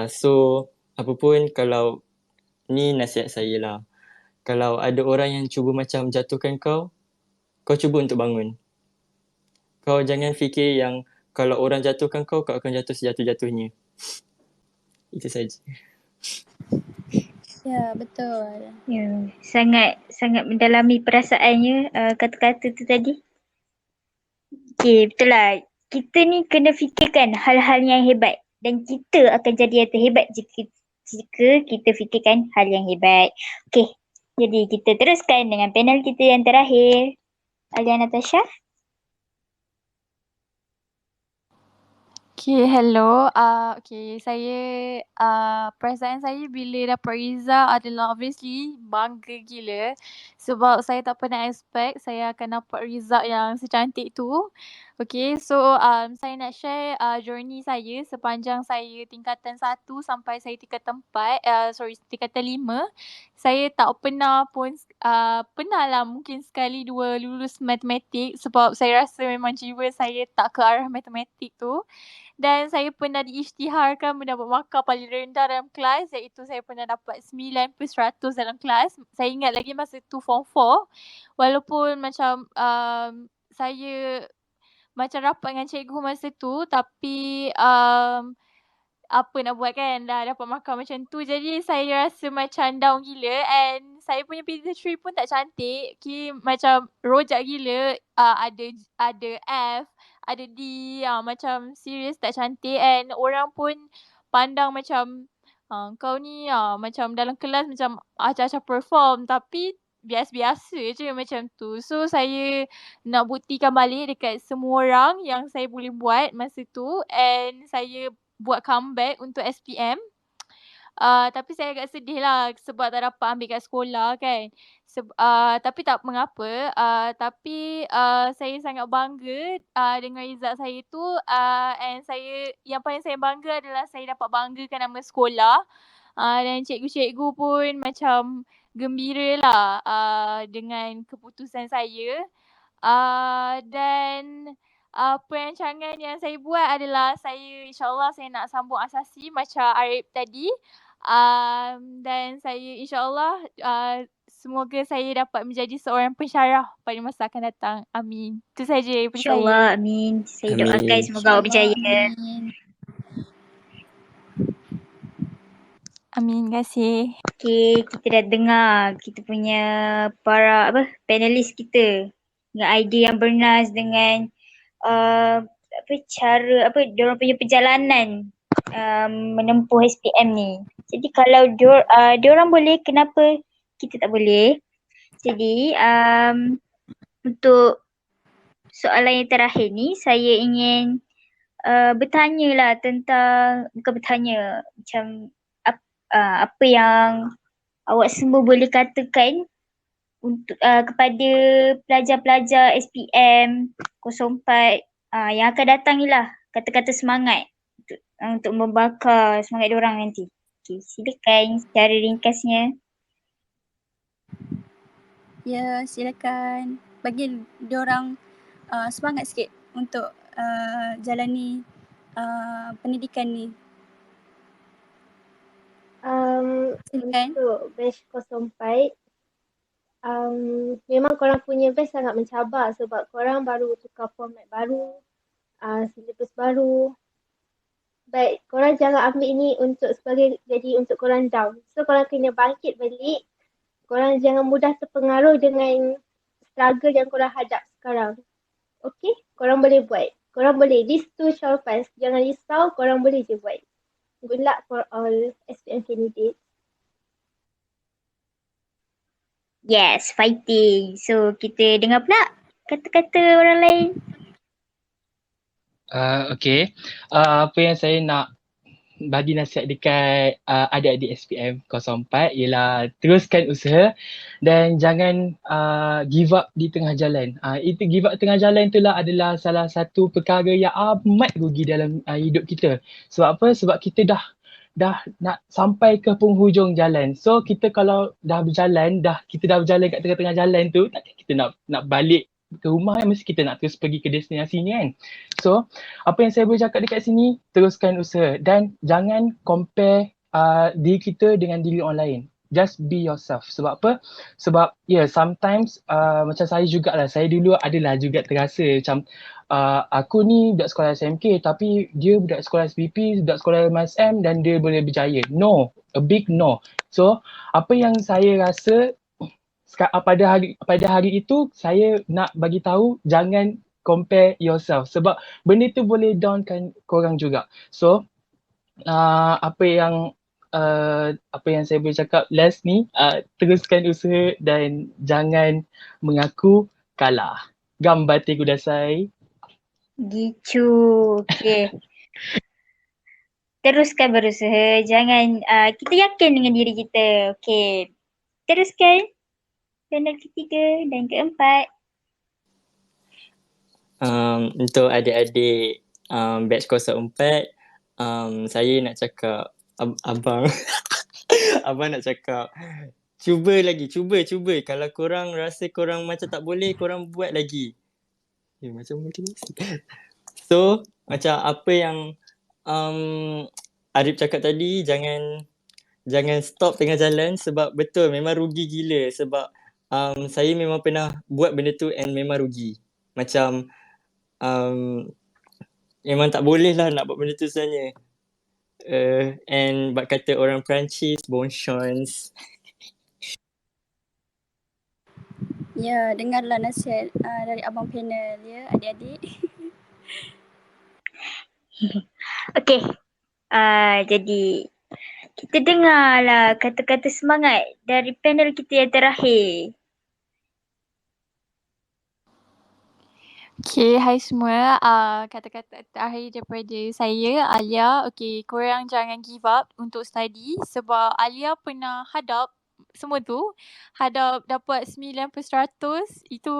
Speaker 5: so apa pun, kalau ni nasihat saya lah, kalau ada orang yang cuba macam jatuhkan kau cuba untuk bangun. Kau jangan fikir yang kalau orang jatuhkan kau akan jatuh sejatuh-jatuhnya. Itu saja.
Speaker 1: Ya, betul.
Speaker 2: Ya, sangat mendalami perasaannya kata-kata tu tadi. Okay, betul lah. Kita ni kena fikirkan hal-hal yang hebat dan kita akan jadi yang terhebat jika kita fikirkan hal yang hebat. Okay, jadi kita teruskan dengan panel kita yang terakhir. Alia Natasha.
Speaker 6: Okay, hello. Saya perasaan saya bila dapat result adalah obviously bangga gila sebab saya tak pernah expect saya akan dapat result yang secantik tu. Okay, so saya nak share journey saya sepanjang saya tingkatan 1 sampai saya tingkatan 5. Saya tak pernah pun, pernah lah mungkin sekali dua lulus matematik sebab saya rasa memang jiwa saya tak ke arah matematik tu. Dan saya pernah diisytiharkan mendapat markah paling rendah dalam kelas, iaitu saya pernah dapat 9% dalam kelas. Saya ingat lagi masa tu form 4. Walaupun macam saya macam rapat dengan cikgu masa tu, tapi apa nak buat kan, dah dapat markah macam tu. Jadi saya rasa macam down gila and saya punya picture pun tak cantik. Macam rojak gila, ada F, ada D, macam serius tak cantik and orang pun pandang macam kau ni macam dalam kelas macam acah-acah perform tapi biasa-biasa je macam tu. So saya nak buktikan balik dekat semua orang yang saya boleh buat masa tu and saya buat comeback untuk SPM. Tapi saya agak sedih lah sebab tak dapat ambil kat sekolah kan. Tapi tak mengapa. Tapi saya sangat bangga dengan result saya tu. And yang paling saya bangga adalah saya dapat banggakan nama sekolah. Dan cikgu-cikgu pun macam gembira lah dengan keputusan saya. Dan perancangan yang saya buat adalah insyaAllah saya nak sambung asasi macam Arif tadi. Dan saya insyaAllah semoga saya dapat menjadi seorang pensyarah pada masa akan datang. Amin. Itu saja daripada saya.
Speaker 2: InsyaAllah, amin. Saya doakan
Speaker 5: Amin.
Speaker 2: semoga awak berjaya.
Speaker 1: Amin.
Speaker 6: Amin. Terima kasih.
Speaker 2: Okay, kita dah dengar kita punya para panelis kita dengan idea yang bernas dengan cara diorang punya perjalanan menempuh SPM ni. Jadi kalau diorang boleh, kenapa kita tak boleh? Jadi untuk soalan yang terakhir ni saya ingin bertanya lah tentang, bukan bertanya, macam apa yang awak semua boleh katakan untuk kepada pelajar-pelajar SPM 04 yang akan datang ni lah, kata-kata semangat untuk membakar semangat diorang nanti. Okay, silakan secara ringkasnya.
Speaker 1: Ya, silakan bagi diorang semangat sikit untuk jalani pendidikan ni. Silakan.
Speaker 3: Untuk batch 04, memang korang punya batch sangat mencabar sebab korang baru tukar format baru, syllabus baru. Baik, korang jangan ambil ini jadi untuk korang down. So korang kena bangkit balik. Korang jangan mudah terpengaruh dengan struggle yang korang hadap sekarang. Okay, korang boleh buat. Korang boleh, these 2 short files, jangan risau, korang boleh je buat. Good luck for all SPM candidates.
Speaker 2: Yes, fighting. So kita dengar pula kata-kata orang lain.
Speaker 4: Okay. Apa yang saya nak bagi nasihat dekat adik-adik SPM 04 ialah teruskan usaha dan jangan give up di tengah jalan. Itu give up tengah jalan itulah adalah salah satu perkara yang amat rugi dalam hidup kita. Sebab apa? Sebab kita dah nak sampai ke penghujung jalan. So kita kalau kita dah berjalan kat tengah-tengah jalan tu, takkan kita nak balik ke rumah kan, mesti kita nak terus pergi ke destinasi ni kan. So apa yang saya boleh cakap dekat sini, teruskan usaha dan jangan compare diri kita dengan diri orang lain. Just be yourself. Sebab apa? Sebab sometimes macam saya jugalah, saya dulu adalah juga terasa macam aku ni budak sekolah SMK tapi dia budak sekolah SPP, budak sekolah MSM dan dia boleh berjaya. No, a big no. So apa yang saya rasa pada hari itu saya nak bagi tahu jangan compare yourself sebab benda tu boleh downkan korang juga. So apa yang saya boleh cakap last ni, teruskan usaha dan jangan mengaku kalah. Gambate kudasai.
Speaker 2: Gitu. Okay. Teruskan berusaha. Jangan, kita yakin dengan diri kita. Okay. Teruskan. Panel ketiga dan keempat.
Speaker 5: Untuk adik-adik batch 04, saya nak cakap abang abang nak cakap cuba lagi, cuba. Kalau korang rasa korang macam tak boleh, korang buat lagi. Macam motivasi. So macam apa yang Arif cakap tadi, jangan stop tengah jalan sebab betul memang rugi gila sebab saya memang pernah buat benda tu and memang rugi. Macam memang tak boleh lah nak buat benda tu sebenarnya. And bak kata orang Perancis, bon chance.
Speaker 1: Ya, dengarlah nasihat dari abang panel ya, adik-adik.
Speaker 2: Okay. Jadi kita dengarlah kata-kata semangat dari panel kita yang terakhir.
Speaker 6: Okay, hai semua. Kata-kata terakhir daripada saya, Alia. Okay, korang jangan give up untuk study sebab Alia pernah hadap semua tu hadap dapat 9%, itu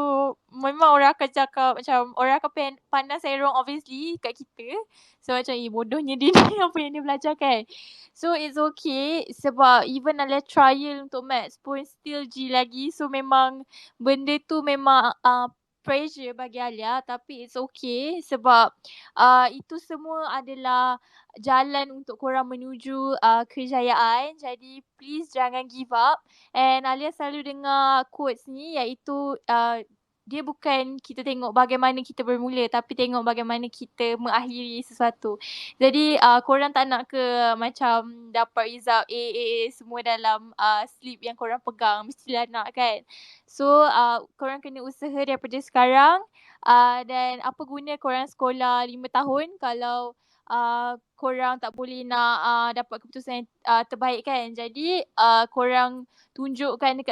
Speaker 6: memang orang akan cakap macam orang akan pandang saya wrong obviously kat kita. So macam bodohnya dia ni apa yang dia belajar kan. So it's okay sebab even ada trial untuk maths pun still G lagi. So memang benda tu memang pressure bagi Alia, tapi it's okay sebab itu semua adalah jalan untuk korang menuju kejayaan. Jadi please jangan give up. And Alia selalu dengar quotes ni, iaitu dia bukan kita tengok bagaimana kita bermula, tapi tengok bagaimana kita mengakhiri sesuatu. Jadi korang tak nak ke macam dapat result A semua dalam slip yang korang pegang, mestilah nak kan. So korang kena usaha daripada sekarang. Dan apa guna korang sekolah 5 tahun kalau korang tak boleh nak dapat keputusan yang terbaik kan. Jadi korang tunjukkan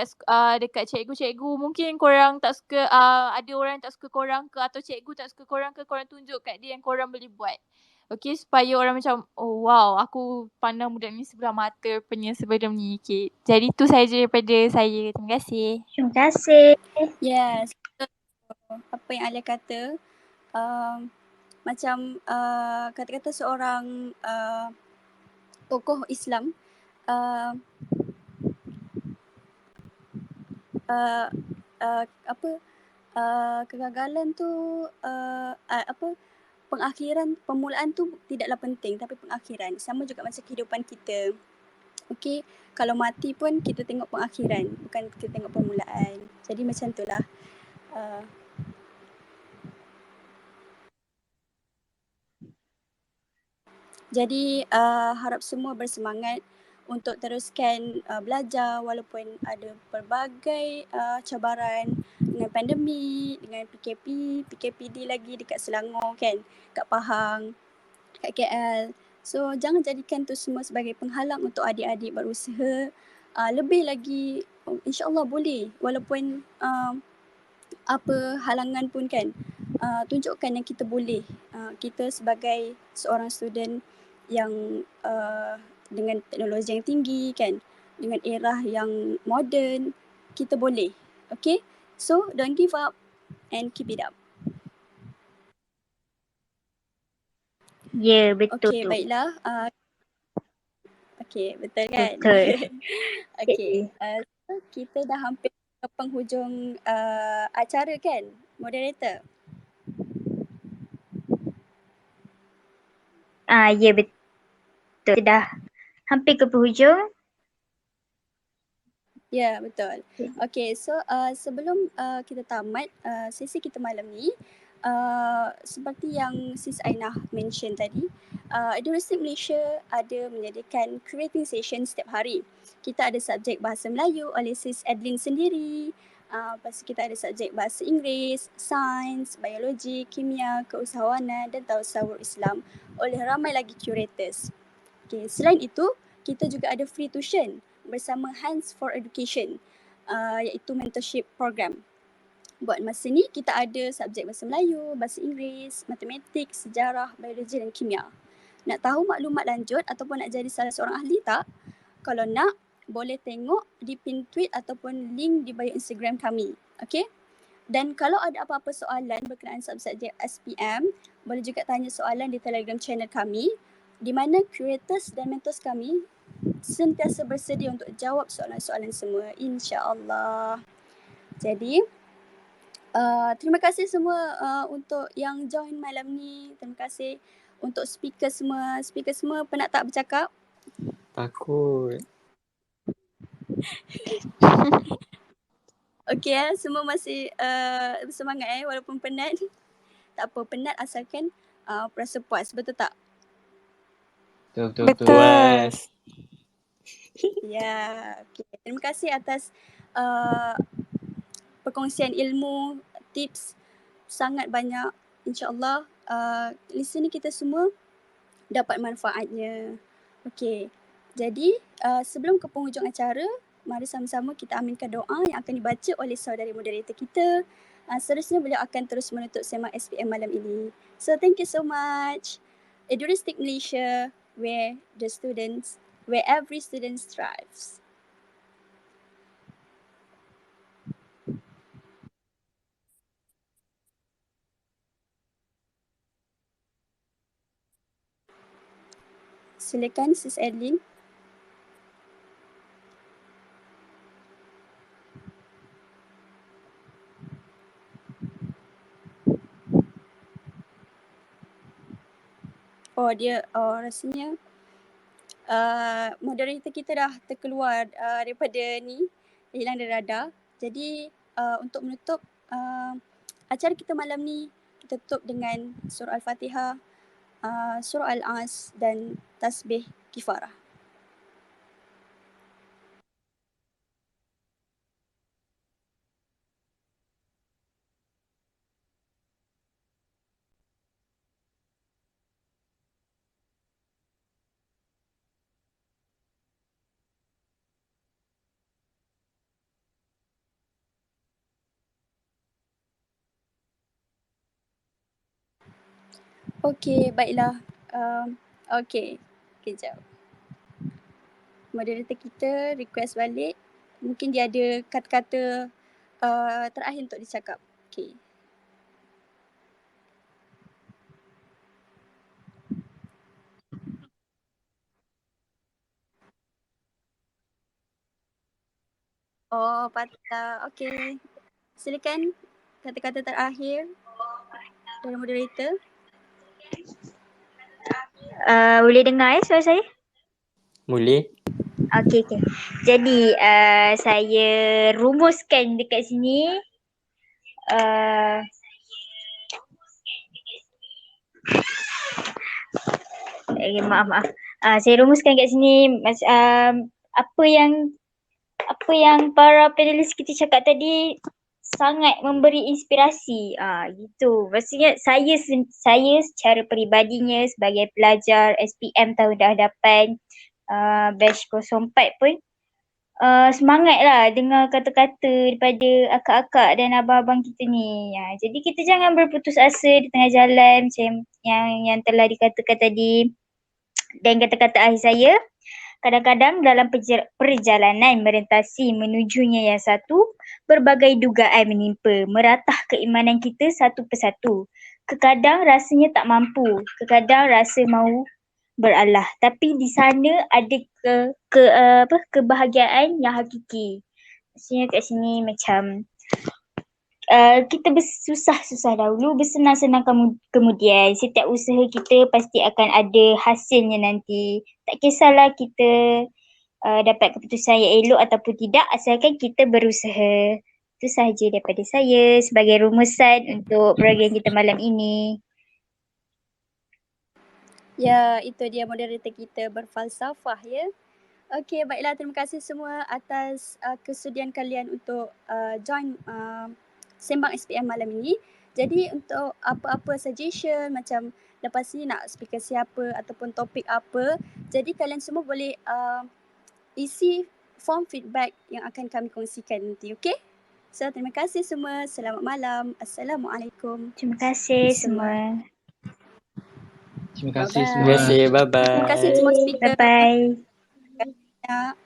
Speaker 6: dekat cikgu-cikgu. Mungkin korang tak suka, ada orang yang tak suka korang ke, atau cikgu tak suka korang ke, korang tunjuk kat dia yang korang boleh buat. Okay, supaya orang macam, oh wow, aku pandang budak ni sebelah mata punya sebelum ni. Okay, jadi tu saja daripada saya. Terima kasih.
Speaker 2: Terima kasih.
Speaker 1: Yes, apa yang Alia kata, macam kata-kata seorang tokoh Islam, kegagalan tu permulaan tu tidaklah penting, tapi pengakhiran. Sama juga macam kehidupan kita. Okay, kalau mati pun kita tengok pengakhiran, bukan kita tengok permulaan. Jadi macam tu lah. Jadi harap semua bersemangat untuk teruskan belajar walaupun ada pelbagai cabaran dengan pandemik, dengan PKPD lagi dekat Selangor kan, kat Pahang, kat KL. So jangan jadikan tu semua sebagai penghalang untuk adik-adik berusaha. Lebih lagi insyaAllah boleh, walaupun apa halangan pun kan, tunjukkan yang kita boleh. Kita sebagai seorang student yang dengan teknologi yang tinggi kan, dengan era yang moden, kita boleh. Okay, so don't give up and keep it up.
Speaker 2: Ya, betul.
Speaker 1: Okay, baiklah. Okay, betul kan?
Speaker 2: Betul.
Speaker 1: Okay, so kita dah hampir ke penghujung acara kan, moderator?
Speaker 2: Ya, betul. Dah hampir ke penghujung.
Speaker 1: Ya, betul. Okay, so sebelum kita tamat sesi kita malam ni, seperti yang Sis Ainah mention tadi, Eduristik Malaysia ada menyediakan creating session setiap hari. Kita ada subjek Bahasa Melayu oleh Sis Adeline sendiri. Lepas tu kita ada subjek Bahasa Inggeris, Sains, Biologi, Kimia, Keusahawanan dan Tasawur Islam oleh ramai lagi curators. Okay, selain itu, kita juga ada free tuition bersama Hands for Education, iaitu mentorship program. Buat masa ni, kita ada subjek Bahasa Melayu, Bahasa Inggeris, Matematik, Sejarah, Biologi dan Kimia. Nak tahu maklumat lanjut ataupun nak jadi salah seorang ahli tak? Kalau nak, boleh tengok di pin tweet ataupun link di bio Instagram kami. Okay? Dan kalau ada apa-apa soalan berkenaan subjek SPM, boleh juga tanya soalan di Telegram channel kami, di mana curators dan mentors kami sentiasa bersedia untuk jawab soalan-soalan semua, insya-Allah. Jadi, terima kasih semua untuk yang join malam ni. Terima kasih untuk speaker semua. Speaker semua penat tak bercakap?
Speaker 5: Takut.
Speaker 1: Okey, semua masih bersemangat walaupun penat. Tak apa, penat asalkan rasa puas. Betul tak?
Speaker 6: Betul.
Speaker 5: Puas.
Speaker 1: Ya, okay. Terima kasih atas perkongsian ilmu, tips sangat banyak. InsyaAllah listener kita semua dapat manfaatnya. Okay, jadi sebelum ke penghujung acara, mari sama-sama kita aminkan doa yang akan dibaca oleh saudari moderator kita. Seterusnya beliau akan terus menutup sembang SPM malam ini. So thank you so much. Eduristik Malaysia, where every student thrives. Silakan Sis Adeline. Rasanya moderator kita dah terkeluar daripada ni, hilang dari radar. Jadi untuk menutup acara kita malam ni, kita tutup dengan surah Al-Fatihah, surah Al-As dan tasbih kifarah. Okey, baiklah. Okey, kejap. Moderator kita request balik. Mungkin dia ada kata-kata terakhir untuk dicakap. Okey. Oh, patah. Okey. Silakan kata-kata terakhir dari moderator.
Speaker 2: Boleh dengar suara saya?
Speaker 5: Boleh.
Speaker 2: Okey. Jadi saya rumuskan dekat sini. Maaf. Saya rumuskan kat sini apa yang para panelis kita cakap tadi sangat memberi inspirasi. Gitu. Maksudnya saya secara peribadinya sebagai pelajar SPM tahun hadapan batch 04 pun semangat lah dengar kata-kata daripada akak-akak dan abang-abang kita ni. Jadi kita jangan berputus asa di tengah jalan macam yang telah dikatakan tadi. Dan kata-kata akhir saya, kadang-kadang dalam perjalanan merentasi menujunya yang satu, berbagai dugaan menimpa, meratah keimanan kita satu persatu. Kekadang rasanya tak mampu, kekadang rasa mahu beralah. Tapi di sana ada kebahagiaan yang hakiki. Maksudnya kat sini macam kita bersusah-susah dahulu, bersenang-senang kemudian. Setiap usaha kita pasti akan ada hasilnya nanti. Tak kisahlah kita dapat keputusan yang elok ataupun tidak, asalkan kita berusaha. Itu sahaja daripada saya sebagai rumusan untuk program kita malam ini.
Speaker 1: Ya, itu dia moderator kita berfalsafah ya. Okey, baiklah, terima kasih semua atas kesudian kalian untuk join Sembang SPM malam ini. Jadi untuk apa-apa suggestion macam lepas ni nak speaker siapa ataupun topik apa, jadi kalian semua boleh isi form feedback yang akan kami kongsikan nanti, okey? So, terima kasih semua. Selamat malam. Assalamualaikum.
Speaker 2: Terima kasih semua.
Speaker 4: Terima kasih
Speaker 1: Bye-bye.
Speaker 4: semua.
Speaker 5: Terima kasih. Bye-bye.
Speaker 1: Terima kasih semua speaker.
Speaker 2: Bye-bye.
Speaker 1: Ya.